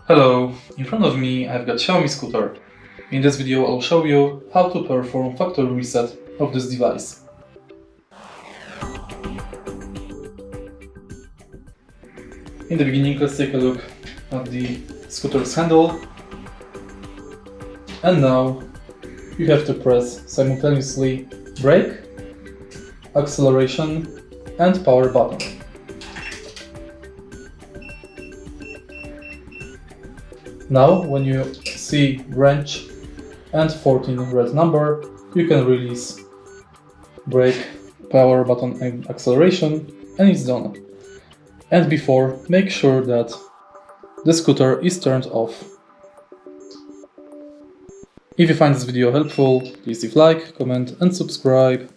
Hello, in front of me I've got XIAOMI Scooter. In this video I'll show you how to perform factory reset of this device. In the beginning, let's take a look at the scooter's handle. And now you have to press simultaneously brake, acceleration and power button. Now, when you see wrench and 14 red number, you can release brake, power button and acceleration, and it's done. And before, make sure that the scooter is turned off. If you find this video helpful, please leave like, comment and subscribe.